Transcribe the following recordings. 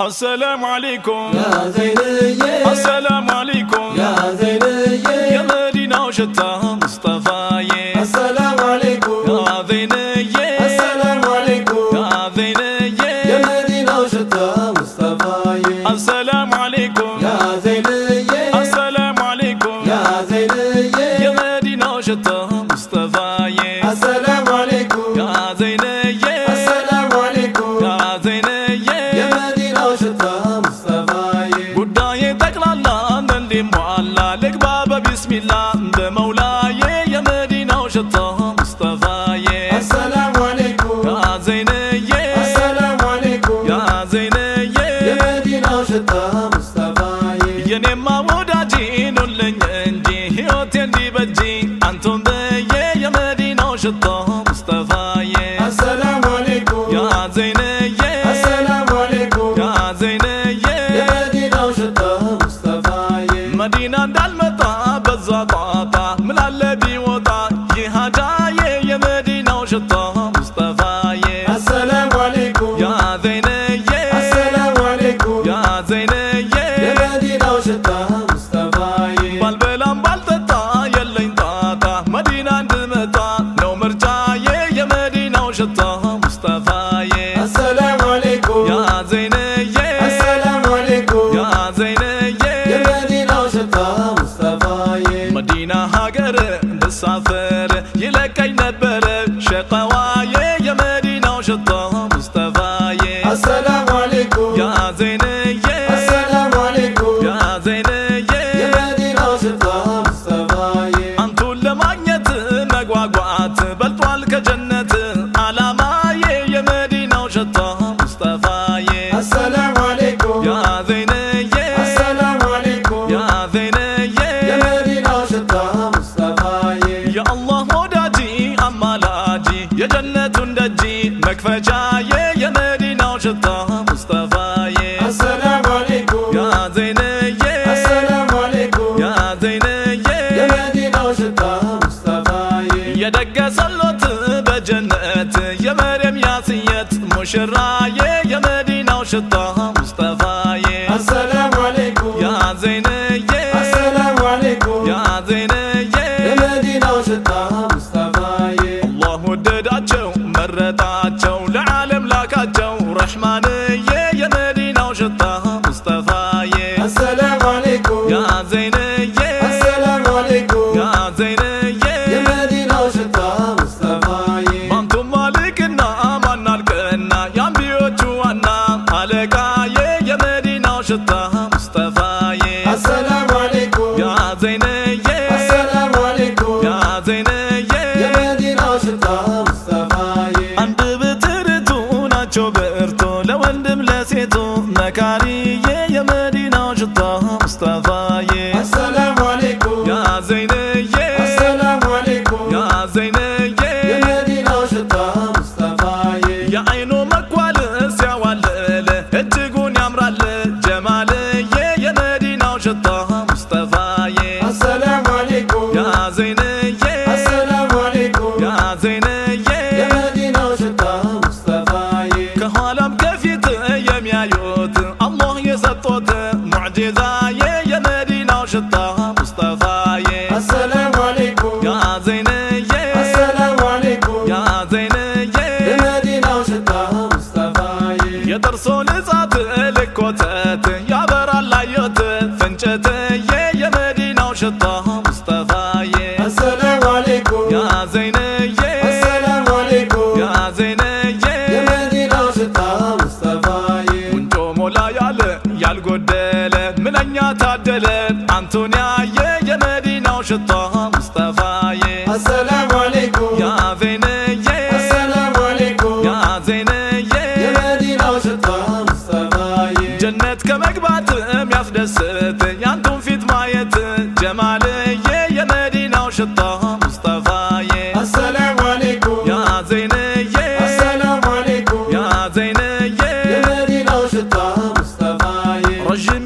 السلام عليكم يا زينية، السلام عليكم يا زينية، يا مدينة وشتاها مصطفاية. السلام عليكم يا زينية، السلام عليكم يا زينية، يا مدينة وشتاها مصطفاية. السلام عليكم يا زينية، السلام عليكم يا زينية، يا مدينة وشتاها مصطفاية. السلام عليكم يا زينية، السلام عليكم يا زينية يا مدينة وشتاها مصطفاية. ጉዳዬ ጠቅላላ እንደሟላ ልግባ በቢስሚላ እንደ መውላዬ የመዲናው ሽታ ሙስጠፋዬ። السلام عليكم ያ ዘይነዬ السلام عليكم ያ ዘይነዬ يا مدينة وشتاها مصطفاية. የኔማ ወዳጅ ኑልኝ እንጂ ሕይወቴ እንዲበጂ አንቱን በዬ የመዲናው ሽታ ሙስጠፋዬ። السلام عليكم ያ ዘይነዬ السلام عليكم ያ ዘይነዬ يا مدينة وشتاها مصطفاية. መዲና እንዳልመጣ በዛ ጣጣ ምላለ ቢወጣ ይሃዳዬ የመዲናው ሽታ ሙስጠፋዬ። السلام عليكم ያ ዘይነዬ السلام عليكم ያ ዘይነዬ يا مدينة وشتاها مصطفاية. ባልበላም ባልጠጣ የለኝ ጣጣ መዲና እንድመጣ ነው ምርጫዬ የመዲናው ሽታ ሙስጠፋዬ። السلام عليكم ያ ዘይነዬ السلام عليكم ያ ዘይነዬ يا مدينة وشتاها مصطفاية. መዲና ሀገር ልሳፈር ይለቀኝ ነበረ ሸቀዋዬ የመዲናው ሽታ ሙስጠፋዬ። السلام عليكم ያ ዘይነዬ السلام عليكم ያ ዘይነዬ يا مدينة وشتاها مصطفاية. አንቱን ለማግኘት መጓጓት በልጧል ከጀነት አላማዬ የመዲናው ሽታ ሙስጠፋዬ። السلام عليكم ያ ዘይነዬ السلام عليكم ያ ዘይነዬ يا مدينة وشتاها مصطفاية. የአላህ ወዳጂ አማላጂ የጀነቱን ደጂ መክፈቻዬ የመዲናው ሽታ ሙስጠፋዬ። السلام عليكم ያ ዘይነዬ السلام عليكم ያ ዘይነዬ يا مدينة وشتاها مصطفاية. የደገሰሎት በጀነት የመርየም ያስየት ሙሽራዬ የመዲናው ሽታ ሙስጠፋዬ። السلام عليكم ያ ዘይነዬ السلام عليكم ያ ዘይነዬ يا مدينة وشتاها مصطفاية. አላህ ወደዳቸው መረጣቸው ለዓለም ላካቸው ረሕማንዬ የመዲናው ሽታ ሙስጠፋዬ። السلام عليكم ያ ዘይነዬ السلام عليكم ያ ዘይነዬ يا مدينة وشتاها مصطفاية. ማንቱም ማልክና ማናልቅና የአንቢዮቹ ዋና አለቃዬ የመዲናው ሽታ ሙስጠፋዬ። السلام عليكم ያ ዘይነዬ السلام عليكم ያ ዘይነዬ يا مدينة وشتاها مصطفاية. አንድ ብትርቱ ናቸው ብርቱ ለወንድም ለሴቱ መካሪዬ የመዲናው ሽታ ሙስጠፋዬ። السلام عليكم ያ ዘይነዬ السلام عليكم ያ ዘይነዬ يا مدينة وشتاها مصطفاية. የአይኑ መኳል ሲያዋልል እጅጉን ያምራል ጀማልዬ የመዲናው ሽታ ሙስጠፋዬ። السلام عليكم ያ ዘይነዬ السلام عليكم ያ ዘይነዬ يا مدينة وشتاها مصطفاية. ከኋላም ከፊት የሚያዩት አላህ የሰጦት ሙዕጂዛዬ የመዲናው ሽታ ሙስጠፋዬ። السلام عليكم ያ ዘይነዬ السلام عليكم ያ ዘይነዬ يا مدينة وشتاها مصطفاية. የጥርሶ ንጻት ልኮተት ያበራል አየት ፍንጭትዬ የመዲናው ሽታ ሙስጠፋዬ። السلام عليكم ያ ዘይነዬ السلام عليكم ያ ዘይነዬ يا مدينة وشتاها مصطفاية. ጉንጮ ሞላ ያለ ያልጎደለ ምንኛ ታደለ አንቱን ያየ የመዲናው ሽታ ሙስጠፋዬ። السلام عليكم ያ ዘይነዬ السلام عليكم ያ ዘይነዬ يا مدينة وشتاها مصطفاية. ጀነት ከመግባትም ያስደስት ያንቱን ፊት ማየት ጀማልዬ የመዲናው ሽታ ሙስጠፋዬ። السلام عليكم ያ ዘይነዬ السلام عليكم ያ ዘይነዬ يا مدينة وشتاها مصطفاية. ረዥም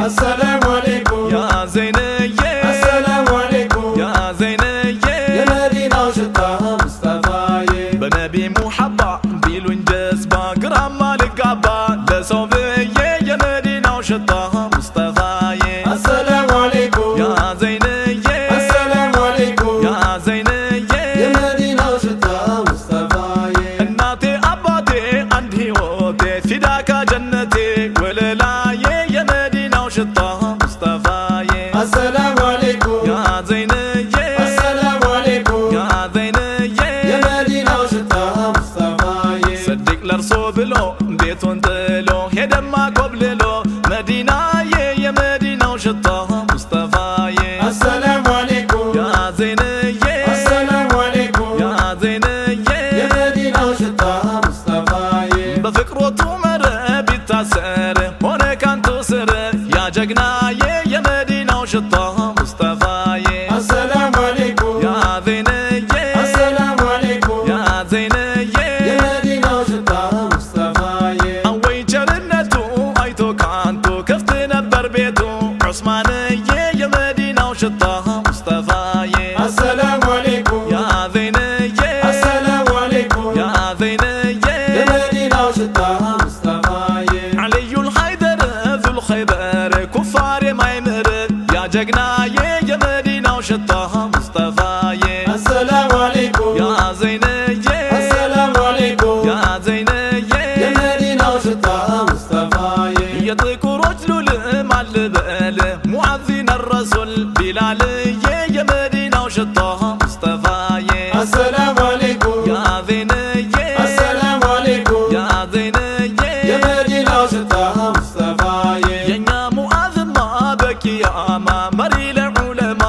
السلام عليكم يا زينية السلام عليكم يا زينية የመዲናው ሽታ ሙስጠፋዬ በነቢ ሙሐባ ቢሉኝ ጀዝባ ግራማ ልጋባ ለሰው ብዬ የመዲናው ሽታ ሙስጠፋዬ السلام عليكم ያ ዘይንዬ السلام عليكم ያ ዘይንዬ የመዲናው ሽታ ሙስጠፋዬ እናቴ አባቴ አንድ ሕይወቴ ፊዳካ ጀነቴ ወለላዬ የመዲናው ሽታ ሙስጠፋዬ السلام عليكم ያ ዘይንዬ السلام عليكم ያ ዘይንዬ የመዲናው ሽታ ሙስጠፋዬ صدق ለርሶ ብሎ ቤቱን ጥሎ ሄደማ ኮብልሎ መዲናዬ የመዲናው ሽታ ሙስጠፋዬ السلام عليكم ያ ዘይንዬ السلام عليكم ያ ዘይንዬ የመዲናው ሽታ ሙስጠፋዬ በፍቅሮቱ መረብ ይታሰር ሆነ ካንቱ ስር ያ ጀግናዬ የመዲናው ሽታ ሙስጠፋዬ السلام عليكم ያ ዘይንዬ السلام عليكم ያ ዘይንዬ የመዲናው ሽታ ሙስጠፋዬ አወይ ቸርነቱ አይቶ ካንቱ ክፍት ነበር ቤቱ ዑስማንዬ የመዲናው ሽታ ሙስጠፋዬ السلام عليكم ያ ዘይንዬ السلام عليكم ያ ዘይንዬ የመዲናው ሽታ ሙስጠፋዬ ዓልዩል ሐይደር ዙል ኸይበር ኩፋር የማይምር ያ ጀግናዬ የመዲናው ሽታ ሙስጠፋዬ السلام عليكم ያ ዘይንዬ السلام عليكم ያ ዘይንዬ የመዲናው ሽታ ሙስጠፋዬ የጥቁሮች ሉል ማልበል ሙዓዚን ረሱል ቢላልዬ የመዲናው ሽታ ሙስጠፋዬ السلام عليكم ያ ዘይንዬ السلام عليكم ያ ዘይንዬ የመዲናው ሽታ ሙስጠፋዬ የኛ ሙዓዝማ በቂያማ መሪ ለዑለማ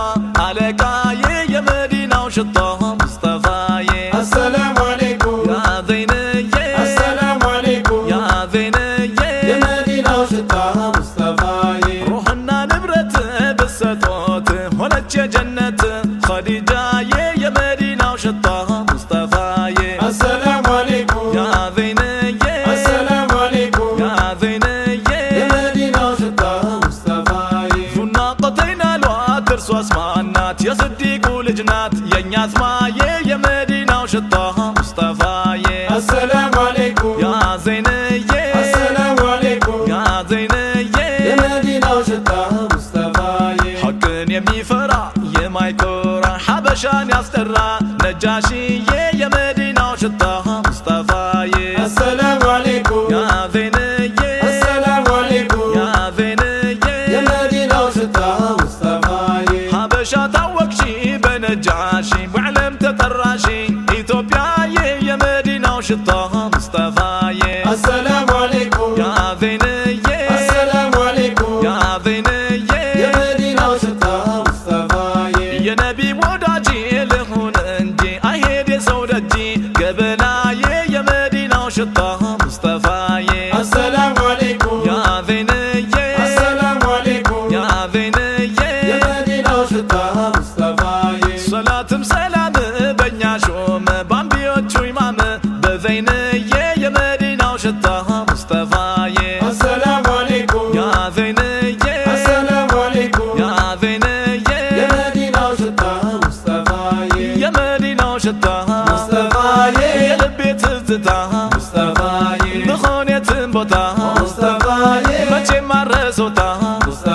አለቃዬ የመዲናው ሽታ ሙስጠፋዬ السلام عليكم ያ ዘይንዬ السلام عليكم ያ ዘይንዬ የመዲናው ሽታ ሙስጠፋዬ ሩህና ንብረት ብሰጦት ሆነች የጀነት ኸዲጃዬ የመዲናው ሽታ ሙስጠፋዬ السلام عليكم ያ ዘይንዬ السلام عليكم ያ ዘይንዬ የመዲናው ሽታ ሙስጠፋዬ ዙና ቀተይና ሏት እርሷ አስማናት የስዲቁ ልጅ ናት የእኛ አስማዬ የመዲናው ሽታ ሙስጠፋዬ السلام عليكم ያ ዘይንዬ السلام عليكم ያ ዘይንዬ የመዲናው ሽታ ሙስጠፋዬ ሐቅን የሚፈራ የማይኮራ ሐበሻን ያስጠራ ነጃሽዬ የመዲናው ሽታ ሙስጠፋዬ السلام عليكم ያ ዘይንዬ السلام عليكم ያ ዘይንዬ የመዲናው ሽታ ሙስጠፋዬ ሐበሻ ታወቅሺ በነጃሺ በዕለም ተጠራሺ ኢትዮጵያዬ የመዲናው ሽታ ሙስጠፋዬ السلام عليكم ያ ዘይንዬ السلام عليكم ያ ዘይንዬ የመዲናው ሽታ ሙስጠፋዬ የነቢ ወዳጅ ልሁን እንጂ አይሄድ የሰው ደጅ ገበናዬ የመዲናው ሽታ ሙስጠፋዬ السلام عليكم ያ ዘይንዬ السلام عليكم ያ ዘይንዬ የመዲናው ሽታ ሙስጠፋዬ ሰላትም ሰላም በእኛ ሾም ባምቢዮቹ ኢማም በዘይንዬ የመዲናው ሽታ ሙስጠፋዬ السلام عليكم ያ ዘይንዬ السلام عليكم ያ ዘይንዬ የመዲናው ሽታ ሙስጠፋዬ የመዲናው ሽታ ሙስጠፋዬ የልቤ ትዝታ ሙስጠፋዬ ብኾን የትም ቦታ ሙስጠፋዬ መቼም አረሶታ ሙስጠፋዬ